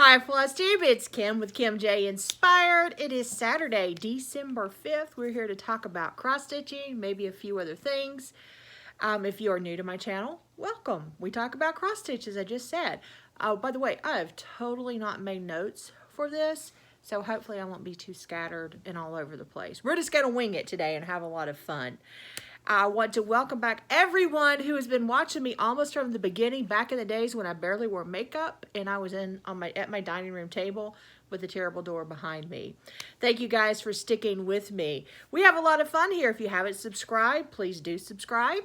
Hi, Flosstube. It's Kim with Kim J Inspired. It is Saturday, December 5th. We're here to talk about cross-stitching, maybe a few other things. If you are new to my channel, welcome. We talk about cross-stitch, as I just said. Oh, by the way, I have totally not made notes for this, so hopefully I won't be too scattered and all over the place. We're just going to wing it today and have a lot of fun. I want to welcome back everyone who has been watching me almost from the beginning, back in the days when I barely wore makeup and I was at my dining room table with a terrible door behind me. Thank you guys for sticking with me. We have a lot of fun here. If you haven't subscribed, please do subscribe.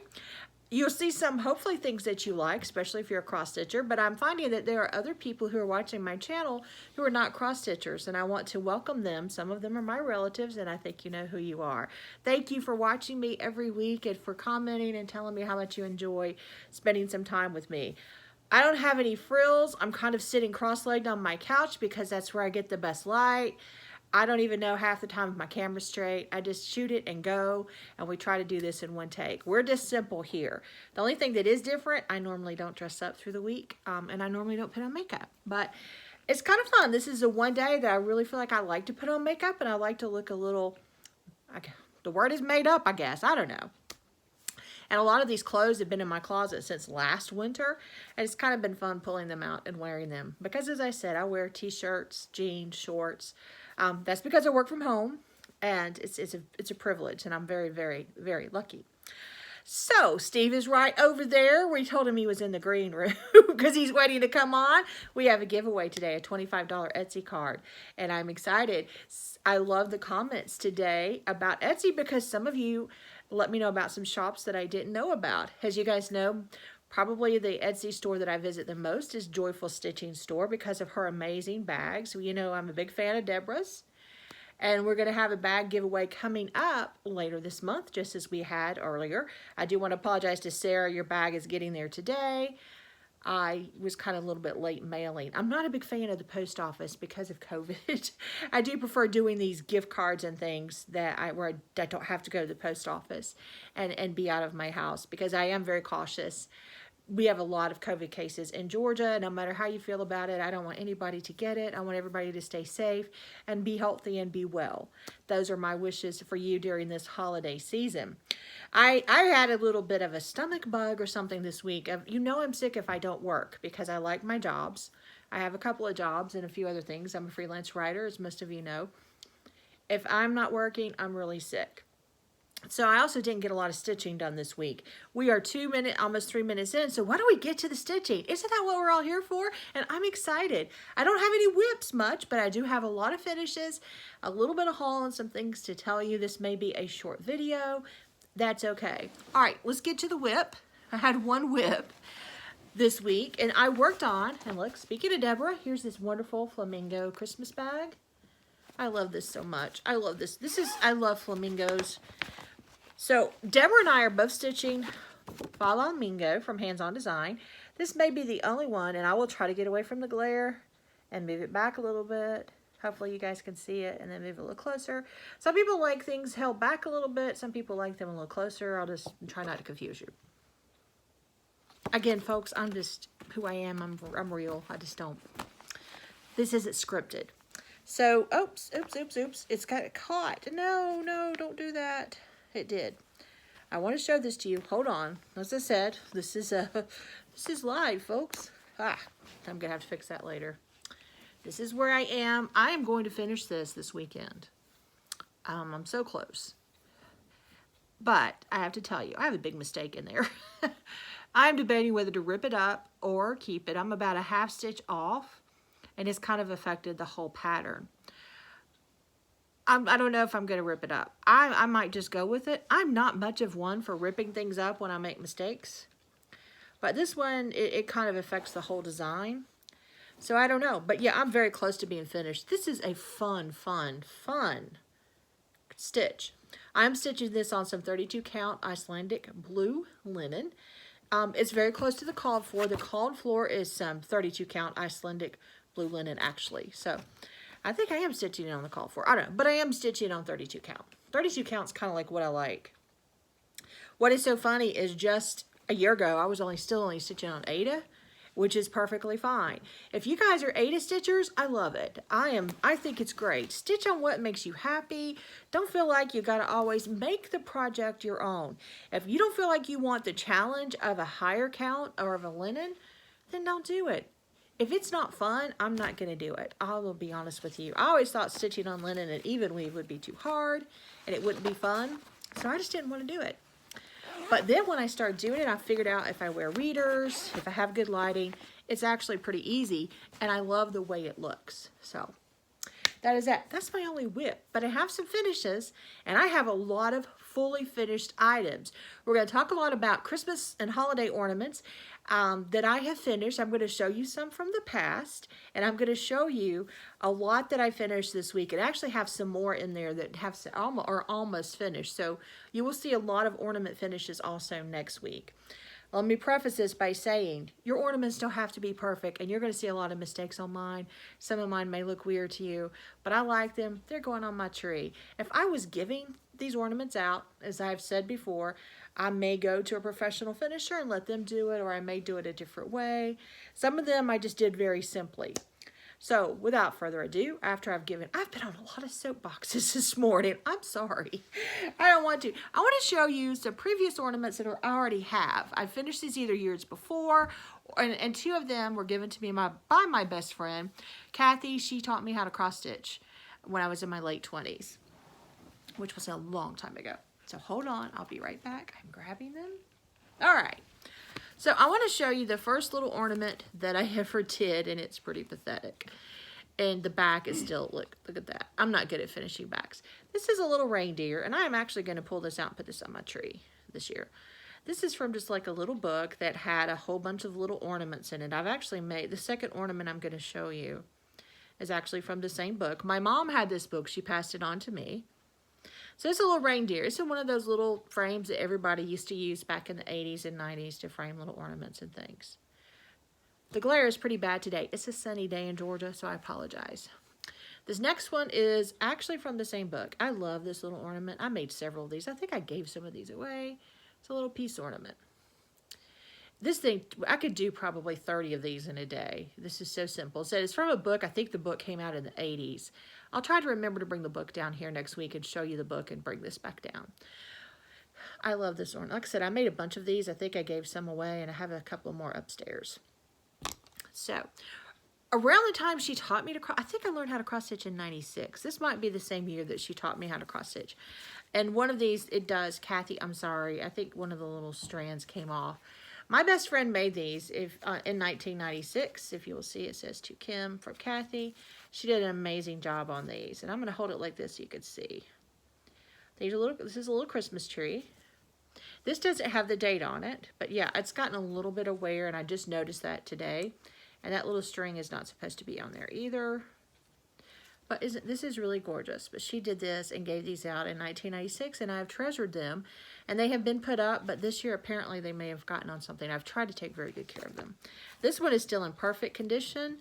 You'll see some, hopefully, things that you like, especially if you're a cross-stitcher, but I'm finding that there are other people who are watching my channel who are not cross-stitchers, and I want to welcome them. Some of them are my relatives, and I think you know who you are. Thank you for watching me every week and for commenting and telling me how much you enjoy spending some time with me. I don't have any frills. I'm kind of sitting cross-legged on my couch because that's where I get the best light. I don't even know half the time if my camera's straight. I just shoot it and go, and we try to do this in one take. We're just simple here. The only thing that is different, I normally don't dress up through the week, and I normally don't put on makeup. But it's kind of fun. This is the one day that I really feel like I like to put on makeup, and I like to look a little, the word is made up, I guess. I don't know. And a lot of these clothes have been in my closet since last winter, and it's kind of been fun pulling them out and wearing them. Because as I said, I wear t-shirts, jeans, shorts. That's because I work from home, and it's a privilege, and I'm very, very, very lucky. So, Steve is right over there. We told him he was in the green room because he's waiting to come on. We have a giveaway today, a $25 Etsy card, and I'm excited. I love the comments today about Etsy because some of you let me know about some shops that I didn't know about. As you guys know, probably the Etsy store that I visit the most is Joyful Stitching Store because of her amazing bags. You know, I'm a big fan of Deborah's. And we're going to have a bag giveaway coming up later this month, just as we had earlier. I do want to apologize to Sarah. Your bag is getting there today. I was kind of a little bit late mailing. I'm not a big fan of the post office because of COVID. I do prefer doing these gift cards and things where I don't have to go to the post office and be out of my house because I am very cautious. We have a lot of COVID cases in Georgia. No matter how you feel about it, I don't want anybody to get it. I want everybody to stay safe and be healthy and be well. Those are my wishes for you during this holiday season. I had a little bit of a stomach bug or something this week. You know I'm sick if I don't work because I like my jobs. I have a couple of jobs and a few other things. I'm a freelance writer, as most of you know. If I'm not working, I'm really sick. So I also didn't get a lot of stitching done this week. We are almost 3 minutes in, so why don't we get to the stitching? Isn't that what we're all here for? And I'm excited. I don't have any whips much, but I do have a lot of finishes, a little bit of haul, and some things to tell you. This may be a short video. That's okay. All right, let's get to the whip. I had one whip this week, and I worked on, and look, speaking of Deborah, here's this wonderful flamingo Christmas bag. I love this so much. I love this. I love flamingos. So, Deborah and I are both stitching Flamingo from Hands On Design. This may be the only one, and I will try to get away from the glare and move it back a little bit. Hopefully you guys can see it, and then move it a little closer. Some people like things held back a little bit. Some people like them a little closer. I'll just try not to confuse you. Again, folks, I'm just who I am. I'm real. I just don't. This isn't scripted. So, oops. It's got caught. No, don't do that. It did. I want to show this to you. Hold on. As I said, this is live, folks. I'm gonna have to fix that later. This is where I am. I am going to finish this weekend. I'm so close. But I have to tell you, I have a big mistake in there. I'm debating whether to rip it up or keep it. I'm about a half stitch off, and it's kind of affected the whole pattern. I don't know if I'm going to rip it up. I might just go with it. I'm not much of one for ripping things up when I make mistakes. But this one, it kind of affects the whole design. So I don't know. But yeah, I'm very close to being finished. This is a fun stitch. I'm stitching this on some 32 count Icelandic blue linen. It's very close to the called for. The called for is some 32 count Icelandic blue linen actually. So I think I am stitching on the call for. I don't know, but I am stitching on 32 count. 32 count's kind of like what I like. What is so funny is just a year ago, I was still only stitching on Ada. which is perfectly fine. If you guys are A to stitchers, I love it. I think it's great. Stitch on what makes you happy. Don't feel like you gotta always make the project your own. If you don't feel like you want the challenge of a higher count or of a linen, then don't do it. If it's not fun, I'm not gonna do it. I will be honest with you. I always thought stitching on linen and even weave would be too hard and it wouldn't be fun. So I just didn't want to do it. But then when I started doing it, I figured out if I wear readers, if I have good lighting, it's actually pretty easy, and I love the way it looks. So that is that. That's my only whip, but I have some finishes, and I have a lot of fully finished items. We're going to talk a lot about Christmas and holiday ornaments that I have finished. I'm going to show you some from the past, and I'm going to show you a lot that I finished this week, and actually have some more in there that have are almost finished. So you will see a lot of ornament finishes also next week. Let me preface this by saying your ornaments don't have to be perfect, and you're going to see a lot of mistakes on mine. Some of mine may look weird to you, but I like them. They're going on my tree. If I was giving these ornaments out, as I've said before, I may go to a professional finisher and let them do it, or I may do it a different way. Some of them I just did very simply. So without further ado, I've been on a lot of soapboxes this morning. I'm sorry. I don't want to. I want to show you some previous ornaments that I already have. I finished these either years before, and two of them were given to me by my best friend, Kathy. She taught me how to cross stitch when I was in my late 20s, which was a long time ago. So hold on, I'll be right back. I'm grabbing them. All right. So I want to show you the first little ornament that I ever did, and it's pretty pathetic. And the back is still, look at that. I'm not good at finishing backs. This is a little reindeer, and I'm actually going to pull this out and put this on my tree this year. This is from just like a little book that had a whole bunch of little ornaments in it. I've actually made, the second ornament I'm going to show you is actually from the same book. My mom had this book. She passed it on to me. So it's a little reindeer. It's in one of those little frames that everybody used to use back in the 80s and 90s to frame little ornaments and things. The glare is pretty bad today. It's a sunny day in Georgia, so I apologize. This next one is actually from the same book. I love this little ornament. I made several of these. I think I gave some of these away. It's a little piece ornament. This thing, I could do probably 30 of these in a day. This is so simple. So it's from a book. I think the book came out in the 80s. I'll try to remember to bring the book down here next week and show you the book and bring this back down. I love this ornament. Like I said, I made a bunch of these. I think I gave some away, and I have a couple more upstairs. So around the time she taught me to cross, I think I learned how to cross stitch in 96. This might be the same year that she taught me how to cross stitch. And one of these, it does, Kathy, I'm sorry, I think one of the little strands came off. My best friend made these in 1996. If you will see, it says to Kim from Kathy. She did an amazing job on these. And I'm going to hold it like this so you can see. This is a little Christmas tree. This doesn't have the date on it. But yeah, it's gotten a little bit of wear, and I just noticed that today. And that little string is not supposed to be on there either. But this is really gorgeous. But she did this and gave these out in 1996, and I've treasured them. And they have been put up, but this year apparently they may have gotten on something. I've tried to take very good care of them. This one is still in perfect condition.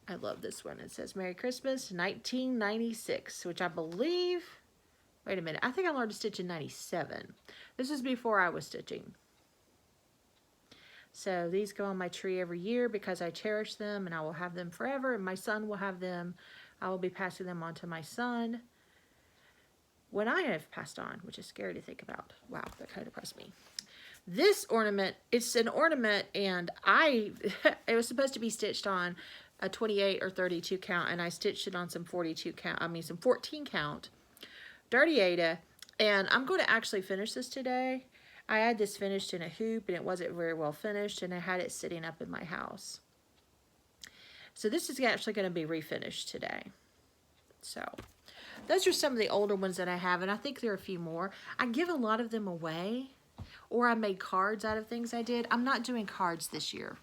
I love this one. It says Merry Christmas 1996, which I believe, wait a minute, I think I learned to stitch in 97. This is before I was stitching. So these go on my tree every year because I cherish them, and I will have them forever, and my son will have them. I will be passing them on to my son when I have passed on, which is scary to think about. Wow, that kind of depressed me. This ornament, it's an ornament, and it was supposed to be stitched on a 28 or 32 count, and I stitched it on some 42 count, some 14 count dirty Ada, and I'm going to actually finish this today. I had this finished in a hoop, and it wasn't very well finished, and I had it sitting up in my house. So this is actually going to be refinished today. So those are some of the older ones that I have, and I think there are a few more. I give a lot of them away, or I made cards out of things I did. I'm not doing cards this year.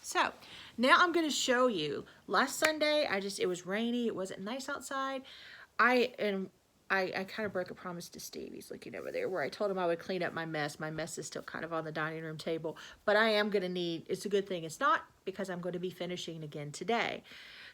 So now I'm going to show you. Last Sunday, it was rainy. It wasn't nice outside. I kind of broke a promise to Steve. He's looking over there, where I told him I would clean up my mess. My mess is still kind of on the dining room table, but I am going to need, it's a good thing it's not, because I'm going to be finishing again today.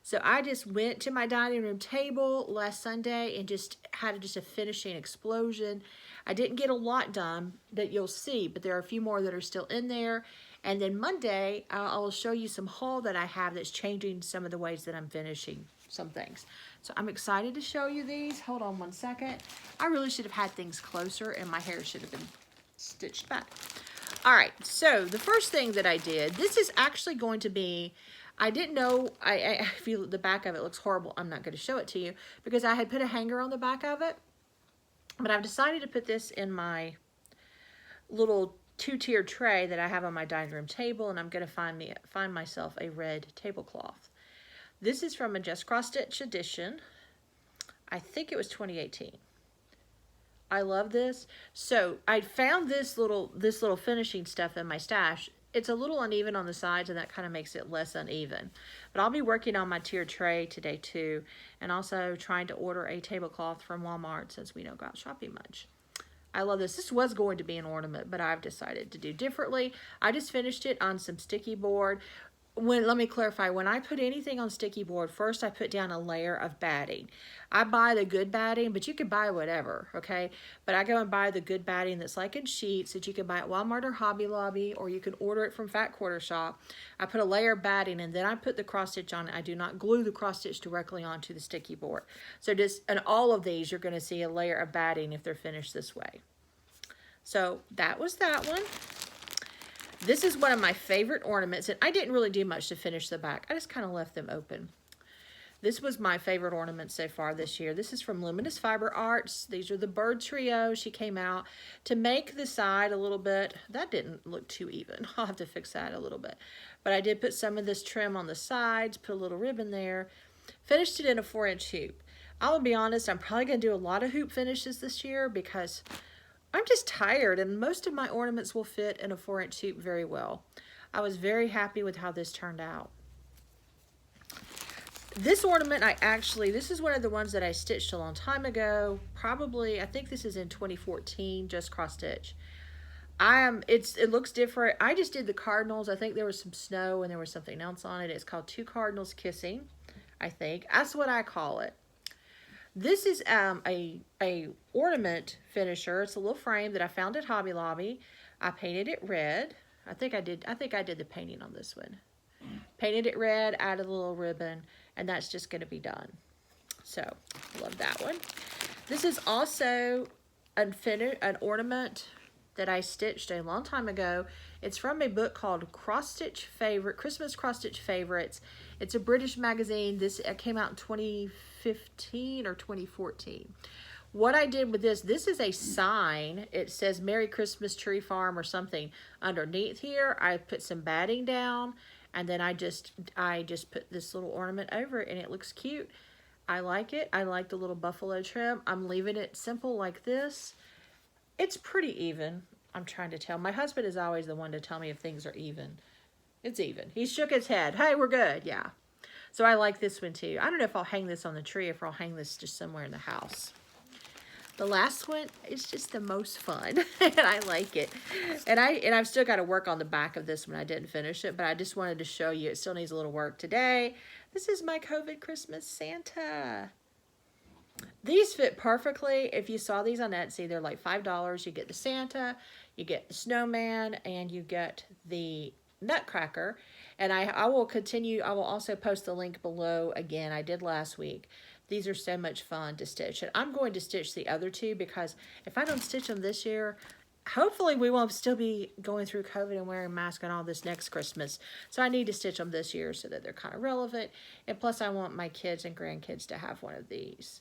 So I just went to my dining room table last Sunday and just had just a finishing explosion. I didn't get a lot done that you'll see, but there are a few more that are still in there. And then Monday, I'll show you some haul that I have that's changing some of the ways that I'm finishing some things. So I'm excited to show you these. Hold on one second. I really should have had things closer and my hair should have been stitched back. All right, so the first thing that I did, this is actually going to be, I didn't know, I feel the back of it looks horrible. I'm not going to show it to you because I had put a hanger on the back of it. But I've decided to put this in my little two-tier tray that I have on my dining room table, and I'm going to find myself a red tablecloth. This is from a Just Cross Stitch edition. I think it was 2018. I love this. So I found this little finishing stuff in my stash. It's a little uneven on the sides, and that kind of makes it less uneven. But I'll be working on my tier tray today too, and also trying to order a tablecloth from Walmart since we don't go out shopping much. I love this. This was going to be an ornament, but I've decided to do differently. I just finished it on some sticky board. Let me clarify, when I put anything on sticky board, first I put down a layer of batting. I buy the good batting, but you can buy whatever, okay? But I go and buy the good batting that's like in sheets that you can buy at Walmart or Hobby Lobby, or you can order it from Fat Quarter Shop. I put a layer of batting and then I put the cross stitch on it. I do not glue the cross stitch directly onto the sticky board. So just in all of these, you're going to see a layer of batting if they're finished this way. So that was that one. This is one of my favorite ornaments, and I didn't really do much to finish the back. I just kind of left them open. This was my favorite ornament so far this year. This is from Luminous Fiber Arts. These are the bird trio. She came out to make the side a little bit. That didn't look too even. I'll have to fix that a little bit. But I did put some of this trim on the sides, put a little ribbon there. Finished it in a 4-inch hoop. I'll be honest, I'm probably going to do a lot of hoop finishes this year because I'm just tired, and most of my ornaments will fit in a 4-inch hoop very well. I was very happy with how this turned out. This ornament, this is one of the ones that I stitched a long time ago. Probably, I think this is in 2014, Just Cross Stitch. It looks different. I just did the cardinals. I think there was some snow and there was something else on it. It's called Two Cardinals Kissing, I think. That's what I call it. This is a ornament finisher. It's a little frame that I found at Hobby Lobby. I painted it red. I think I did the painting on this one. Painted it red, added a little ribbon, and that's just going to be done. So, I love that one. This is also an ornament that I stitched a long time ago. It's from a book called Christmas Cross Stitch Favorites. It's a British magazine. This came out in 2015 or 2014. What I did with this is a sign. It says Merry Christmas Tree Farm or something underneath here. I put some batting down, and then I just put this little ornament over it, and it looks cute. I like it. I like the little buffalo trim. I'm leaving it simple like this. It's pretty even. I'm trying to tell. My husband is always the one to tell me if things are even. It's even. He shook his head. Hey, we're good. Yeah. So I like this one too. I don't know if I'll hang this on the tree or if I'll hang this just somewhere in the house. The last one is just the most fun, and I like it. And I've still got to work on the back of this one. I didn't finish it, but I just wanted to show you. It still needs a little work today. This is my COVID Christmas Santa. These fit perfectly. If you saw these on Etsy, they're like $5. You get the Santa, you get the snowman, and you get the nutcracker. And I will continue. I will also post the link below again. I did last week. These are so much fun to stitch. And I'm going to stitch the other two because if I don't stitch them this year, hopefully we won't still be going through COVID and wearing masks and all this next Christmas. So I need to stitch them this year so that they're kind of relevant. And plus I want my kids and grandkids to have one of these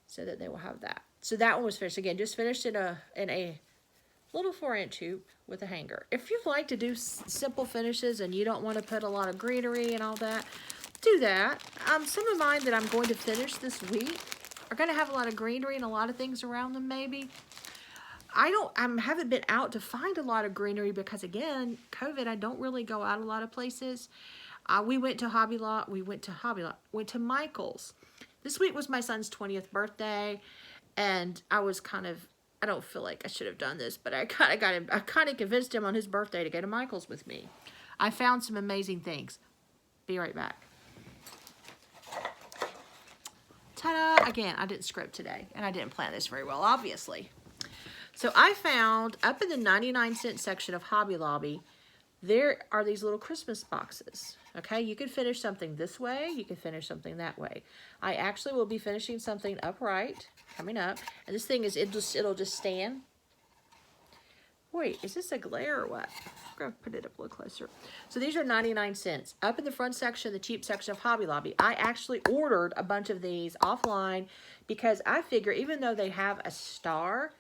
so that they will have that. So that one was finished. Again, just finished in a little 4-inch hoop with a hanger. If you like to do simple finishes and you don't want to put a lot of greenery and all that, do that. Some of mine that I'm going to finish this week are going to have a lot of greenery and a lot of things around them maybe. I haven't been out to find a lot of greenery because again, COVID, I don't really go out a lot of places. We went to Michael's. This week was my son's 20th birthday, and I don't feel like I should have done this, but I kind of convinced him on his birthday to go to Michael's with me. I found some amazing things. Be right back. Ta-da! Again, I didn't script today, and I didn't plan this very well, obviously. So I found, up in the 99-cent section of Hobby Lobby, there are these little Christmas boxes. Okay, you can finish something this way, you can finish something that way. I actually will be finishing something upright coming up, and this thing is, it'll just stand. Wait, is this a glare or what? I'm gonna put it up a little closer. So these are 99 cents. Up in the front section, the cheap section of Hobby Lobby, I actually ordered a bunch of these offline because I figure even though they have a star,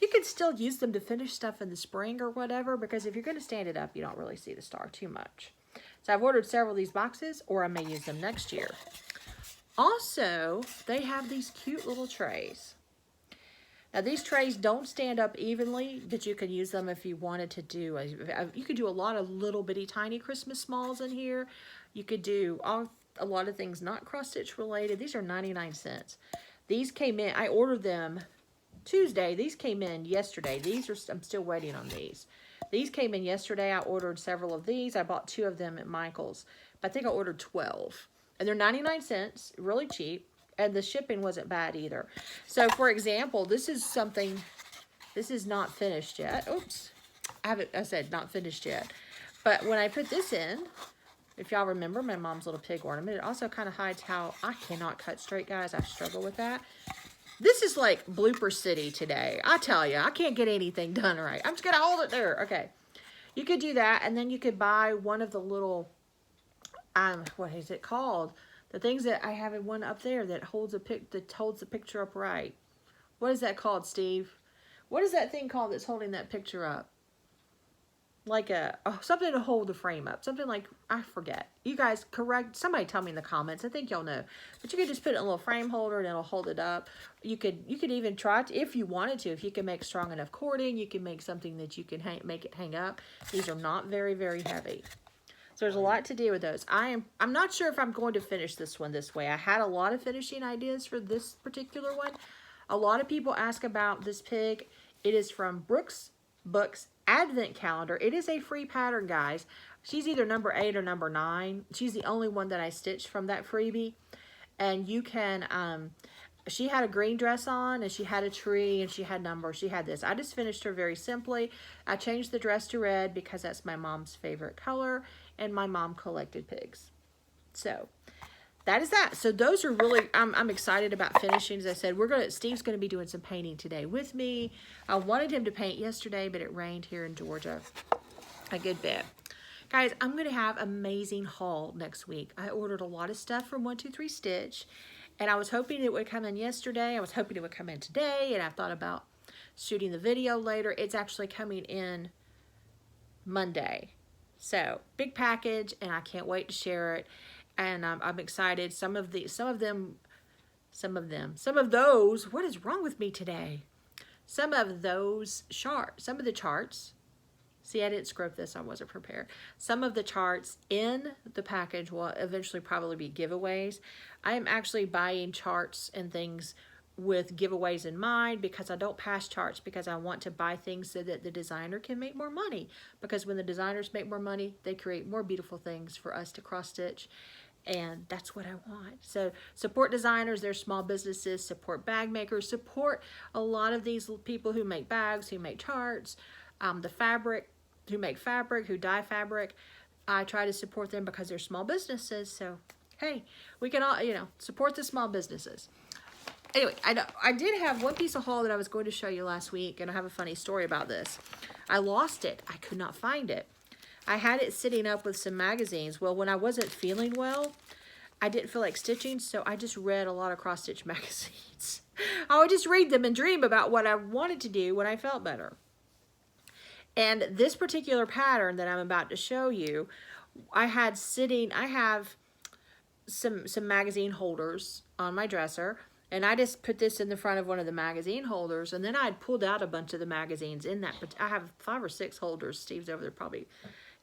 you can still use them to finish stuff in the spring or whatever, because if you're gonna stand it up, you don't really see the star too much. So I've ordered several of these boxes, or I may use them next year. Also, they have these cute little trays. Now these trays don't stand up evenly, but you can use them if you wanted to do, you could do a lot of little bitty tiny Christmas smalls in here. You could do a lot of things not cross stitch related. These are 99 cents. These came in, I ordered them Tuesday. These came in yesterday. I'm still waiting on these. These came in yesterday. I ordered several of these. I bought 2 of them at Michael's, but I think I ordered 12. And they're 99 cents, really cheap. And the shipping wasn't bad either. So for example, this is not finished yet. Oops, I said not finished yet. But when I put this in, if y'all remember my mom's little pig ornament, it also kind of hides how I cannot cut straight, guys. I struggle with that. This is like blooper city today. I tell you, I can't get anything done right. I'm just gonna hold it there. Okay, you could do that, and then you could buy one of the little, what is it called? The things that I have in one up there that holds the picture upright. What is that called, Steve? What is that thing called that's holding that picture up? Like something to hold the frame up. Something like, I forget. You guys correct. Somebody tell me in the comments. I think y'all know. But you could just put it in a little frame holder and it'll hold it up. You could even try to, if you wanted to, if you can make strong enough cording, you can make something that you can make it hang up. These are not very, very heavy. So there's a lot to do with those. I'm not sure if I'm going to finish this one this way. I had a lot of finishing ideas for this particular one. A lot of people ask about this pig. It is from Brooks Books Advent Calendar. It is a free pattern, guys. She's either number 8 or number 9. She's the only one that I stitched from that freebie. And you can, she had a green dress on, and she had a tree, and she had numbers. She had this. I just finished her very simply. I changed the dress to red because that's my mom's favorite color, and my mom collected pigs. So that is that. So those are really, I'm excited about finishing. As I said, Steve's gonna be doing some painting today with me. I wanted him to paint yesterday, but it rained here in Georgia a good bit. Guys, I'm gonna have an amazing haul next week. I ordered a lot of stuff from 123 Stitch, and I was hoping it would come in yesterday. I was hoping it would come in today, and I thought about shooting the video later. It's actually coming in Monday. So big package, and I can't wait to share it. And I'm excited. Some of those, what is wrong with me today? Some of the charts, see, I didn't script this, I wasn't prepared. Some of the charts in the package will eventually probably be giveaways. I am actually buying charts and things with giveaways in mind, because I don't pass charts, because I want to buy things so that the designer can make more money. Because when the designers make more money, they create more beautiful things for us to cross stitch, and that's what I want. So support designers, they're small businesses, support bag makers, support a lot of these people who make bags, who make charts, who make fabric, who dye fabric. I try to support them because they're small businesses. So hey, we can all, support the small businesses. Anyway, I did have one piece of haul that I was going to show you last week, and I have a funny story about this. I lost it. I could not find it. I had it sitting up with some magazines. Well, when I wasn't feeling well, I didn't feel like stitching, so I just read a lot of cross-stitch magazines. I would just read them and dream about what I wanted to do when I felt better. And this particular pattern that I'm about to show you, I have some magazine holders on my dresser, and I just put this in the front of one of the magazine holders, and then I pulled out a bunch of the magazines in that. But I have 5 or 6 holders. Steve's over there probably,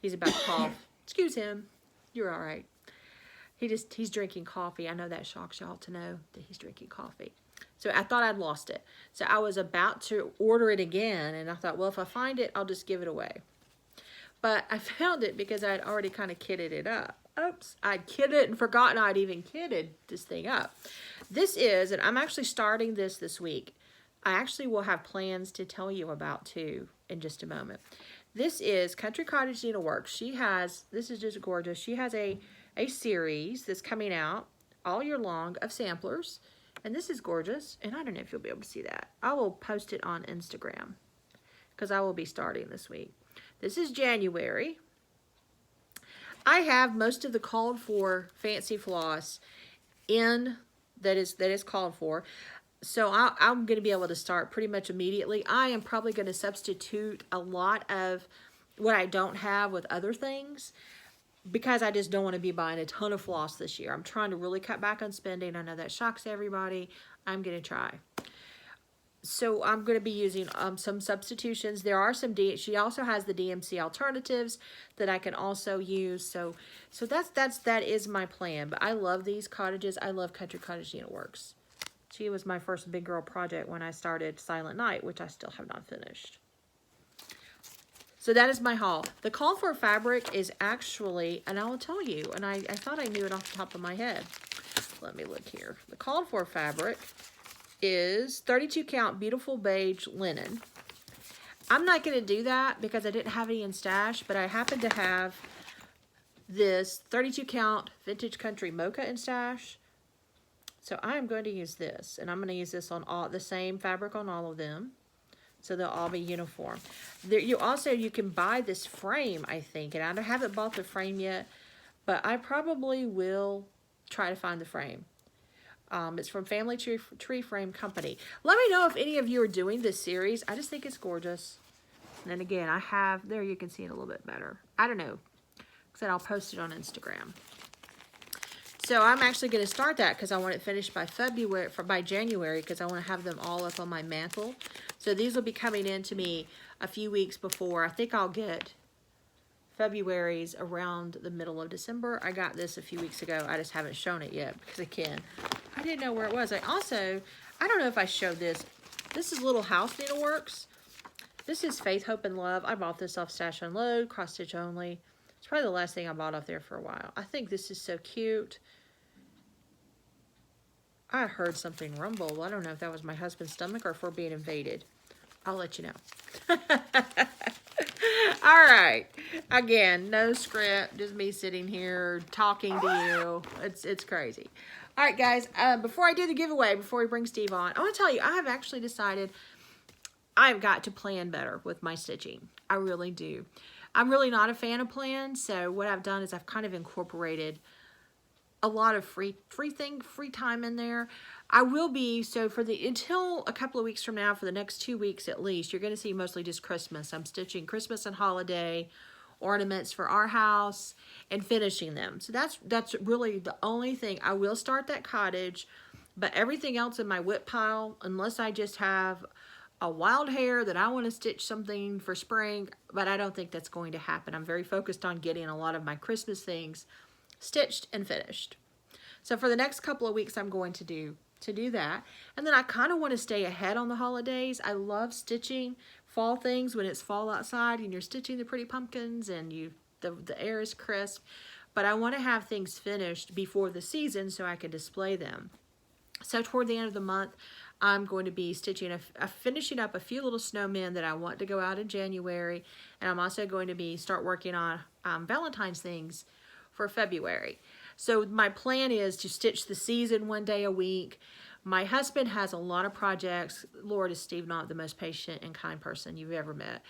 he's about to cough. Excuse him. You're all right. He's drinking coffee. I know that shocks y'all to know that he's drinking coffee. So I thought I'd lost it. So I was about to order it again, and I thought, well, if I find it, I'll just give it away. But I found it because I'd already kind of kitted it up. Oops, I'd kidded and forgotten I'd even kitted this thing up. This is, and I'm actually starting this week. I actually will have plans to tell you about too in just a moment. This is Country Cottage Needleworks. She has, this is just gorgeous. She has a series that's coming out all year long of samplers. And this is gorgeous. And I don't know if you'll be able to see that. I will post it on Instagram because I will be starting this week. This is January. I have most of the called for fancy floss in that is called for. So I'm going to be able to start pretty much immediately. I am probably going to substitute a lot of what I don't have with other things because I just don't want to be buying a ton of floss this year. I'm trying to really cut back on spending. I know that shocks everybody. I'm going to try. So I'm going to be using some substitutions. There are some, she also has the DMC alternatives that I can also use. So that is my plan. But I love these cottages. I love Country Cottage Needleworks. She was my first big girl project when I started Silent Night, which I still have not finished. So that is my haul. The call for fabric is actually, and I will tell you, and I thought I knew it off the top of my head. Let me look here. The called for fabric is 32 count beautiful beige linen. I'm not going to do that because I didn't have any in stash, but I happen to have this 32 count vintage country mocha in stash. So I'm going to use this, and I'm going to use this on all the same fabric on all of them, so they'll all be uniform. There, you can buy this frame, I think, and I haven't bought the frame yet, but I probably will try to find the frame. It's from Family Tree Frame Company. Let me know if any of you are doing this series. I just think it's gorgeous. And then again, I have there. You can see it a little bit better. I don't know. Said I'll post it on Instagram. So I'm actually going to start that because I want it finished by January because I want to have them all up on my mantle. So these will be coming in to me a few weeks before. I think I'll get February's around the middle of December. I got this a few weeks ago. I just haven't shown it yet because again, I didn't know where it was. I don't know if I showed this. This is Little House Needleworks. This is Faith, Hope, and Love. I bought this off Stash Unload, cross stitch only. It's probably the last thing I bought off there for a while. I think this is so cute. I heard something rumble. I don't know if that was my husband's stomach or if we're being invaded. I'll let you know. All right. Again, no script. Just me sitting here talking to you. It's crazy. All right, guys. Before I do the giveaway, before we bring Steve on, I want to tell you, I have actually decided I've got to plan better with my stitching. I really do. I'm really not a fan of plans, so what I've done is I've kind of incorporated a lot of free time in there. I will be, so until a couple of weeks from now, for the next 2 weeks at least, you're going to see mostly just Christmas. I'm stitching Christmas and holiday ornaments for our house and finishing them. So that's really the only thing. I will start that cottage, but everything else in my whip pile, unless I just have a wild hair that I want to stitch something for spring, but I don't think that's going to happen. I'm very focused on getting a lot of my Christmas things stitched and finished. So for the next couple of weeks, I'm going to do that. And then I kind of want to stay ahead on the holidays. I love stitching fall things when it's fall outside and you're stitching the pretty pumpkins and the air is crisp. But I want to have things finished before the season so I can display them. So toward the end of the month, I'm going to be stitching, finishing up a few little snowmen that I want to go out in January. And I'm also going to start working on Valentine's things for February. So my plan is to stitch the season 1 day a week. My husband has a lot of projects. Lord, is Steve not the most patient and kind person you've ever met.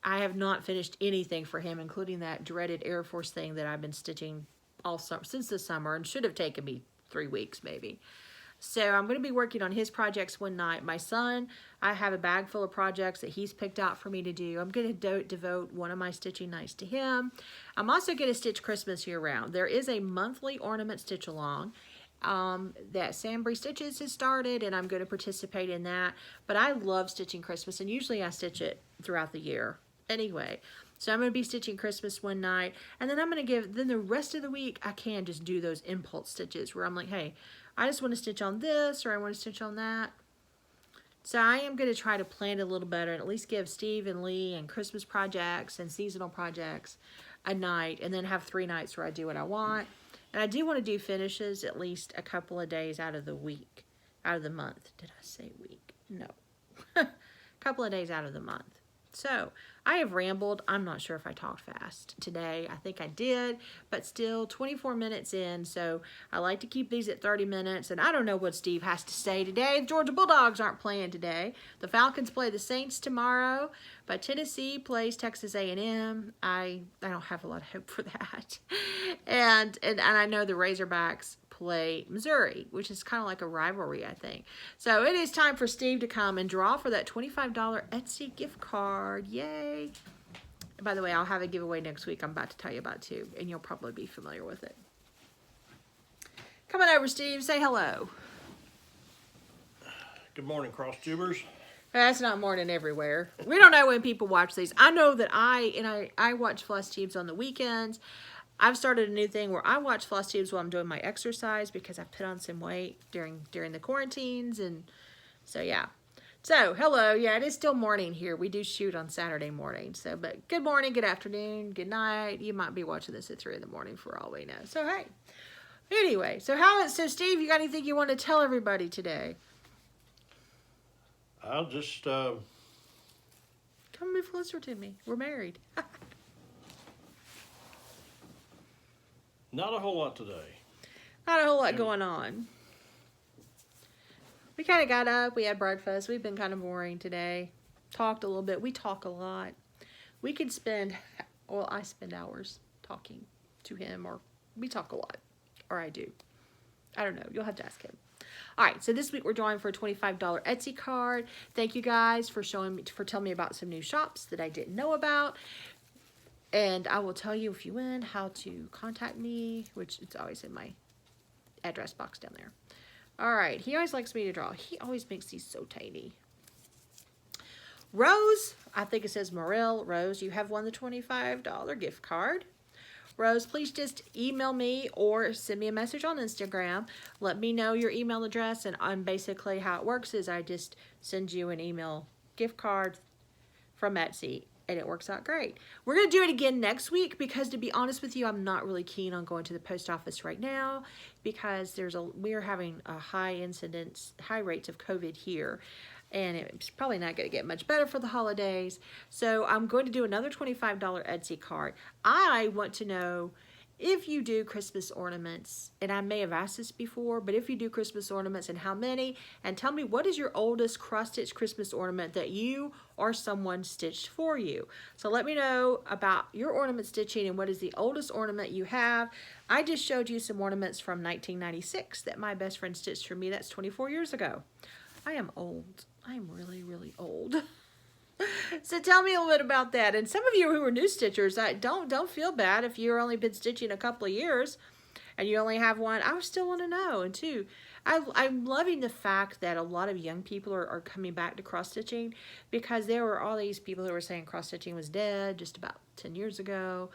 I have not finished anything for him, including that dreaded Air Force thing that I've been stitching all summer, since the summer, and should have taken me 3 weeks maybe. So I'm going to be working on his projects one night. My son, I have a bag full of projects that he's picked out for me to do. I'm going to devote one of my stitching nights to him. I'm also going to stitch Christmas year round. There is a monthly ornament stitch along that Sambry Stitches has started, and I'm going to participate in that. But I love stitching Christmas, and usually I stitch it throughout the year anyway. So I'm going to be stitching Christmas one night, and then I'm going to then the rest of the week I can just do those impulse stitches where I'm like, hey, I just want to stitch on this, or I want to stitch on that. So I am going to try to plan it a little better and at least give Steve and Lee and Christmas projects and seasonal projects a night, and then have 3 nights where I do what I want. And I do want to do finishes at least a couple of days out of the week, out of the month. Did I say week? No. A couple of days out of the month. So, I have rambled. I'm not sure if I talked fast today. I think I did, but still 24 minutes in. So, I like to keep these at 30 minutes. And I don't know what Steve has to say today. The Georgia Bulldogs aren't playing today. The Falcons play the Saints tomorrow, but Tennessee plays Texas A&M. I don't have a lot of hope for that. And I know the Razorbacks play Missouri, which is kind of like a rivalry, I think. So it is time for Steve to come and draw for that $25 Etsy gift card. Yay! By the way, I'll have a giveaway next week I'm about to tell you about too, and you'll probably be familiar with it. Come on over, Steve. Say hello. Good morning, Flosstubers. That's not morning everywhere. We don't know when people watch these. I know that I watch Flosstubes on the weekends. I've started a new thing where I watch Flosstubes while I'm doing my exercise because I put on some weight during the quarantines, and so yeah. So hello, yeah, it is still morning here. We do shoot on Saturday morning. So, but good morning, good afternoon, good night. You might be watching this at 3 in the morning for all we know. So hey, anyway, so Steve, you got anything you want to tell everybody today? I'll just Come move closer to me. We're married. not a whole lot today. Not a whole lot going on. We kind of got up. We had breakfast. We've been kind of boring today. Talked a little bit. We talk a lot. We could spend, well, I spend hours talking to him, or we talk a lot, or I do. I don't know. You'll have to ask him. All right, so this week we're drawing for a $25 Etsy card. Thank you guys for telling me about some new shops that I didn't know about. And I will tell you, if you win, how to contact me, which it's always in my address box down there. All right, he always likes me to draw. He always makes these so tiny. Rose, I think it says Morel. Rose, you have won the $25 gift card. Rose, please just email me or send me a message on Instagram. Let me know your email address, and basically how it works is I just send you an email gift card from Etsy, and it works out great. We're going to do it again next week because, to be honest with you, I'm not really keen on going to the post office right now because we're having a high rates of COVID here. And it's probably not going to get much better for the holidays. So I'm going to do another $25 Etsy card. I want to know if you do Christmas ornaments, and I may have asked this before, but if you do Christmas ornaments and how many, and tell me what is your oldest cross-stitch Christmas ornament that you or someone stitched for you. So let me know about your ornament stitching and what is the oldest ornament you have. I just showed you some ornaments from 1996 that my best friend stitched for me. That's 24 years ago. I am old. I am really, really old. So tell me a little bit about that. And some of you who are new stitchers, don't feel bad if you've only been stitching a couple of years and you only have one. I still want to know. And two, I'm loving the fact that a lot of young people are coming back to cross-stitching, because there were all these people who were saying cross-stitching was dead just about 10 years ago.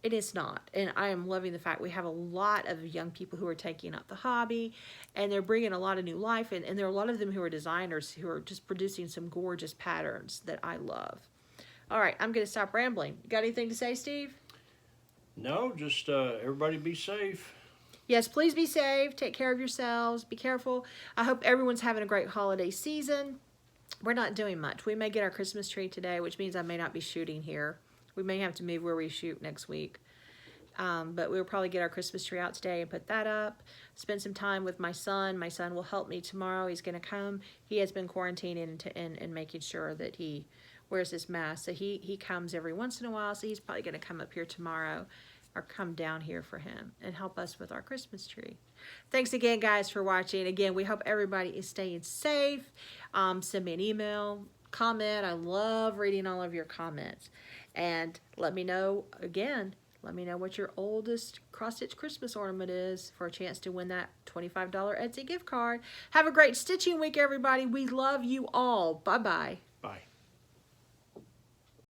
It is not. And I am loving the fact we have a lot of young people who are taking up the hobby, and they're bringing a lot of new life. And there are a lot of them who are designers who are just producing some gorgeous patterns that I love. All right, I'm going to stop rambling. Got anything to say, Steve? No, just everybody be safe. Yes, please be safe. Take care of yourselves. Be careful. I hope everyone's having a great holiday season. We're not doing much. We may get our Christmas tree today, which means I may not be shooting here. We may have to move where we shoot next week. But we'll probably get our Christmas tree out today and put that up. Spend some time with my son. My son will help me tomorrow. He's going to come. He has been quarantining and making sure that he wears his mask. So he comes every once in a while. So he's probably going to come up here tomorrow or come down here for him and help us with our Christmas tree. Thanks again, guys, for watching. Again, we hope everybody is staying safe. Send me an email, comment. I love reading all of your comments. And let me know, again, let me know what your oldest cross-stitch Christmas ornament is for a chance to win that $25 Etsy gift card. Have a great stitching week, everybody. We love you all. Bye-bye.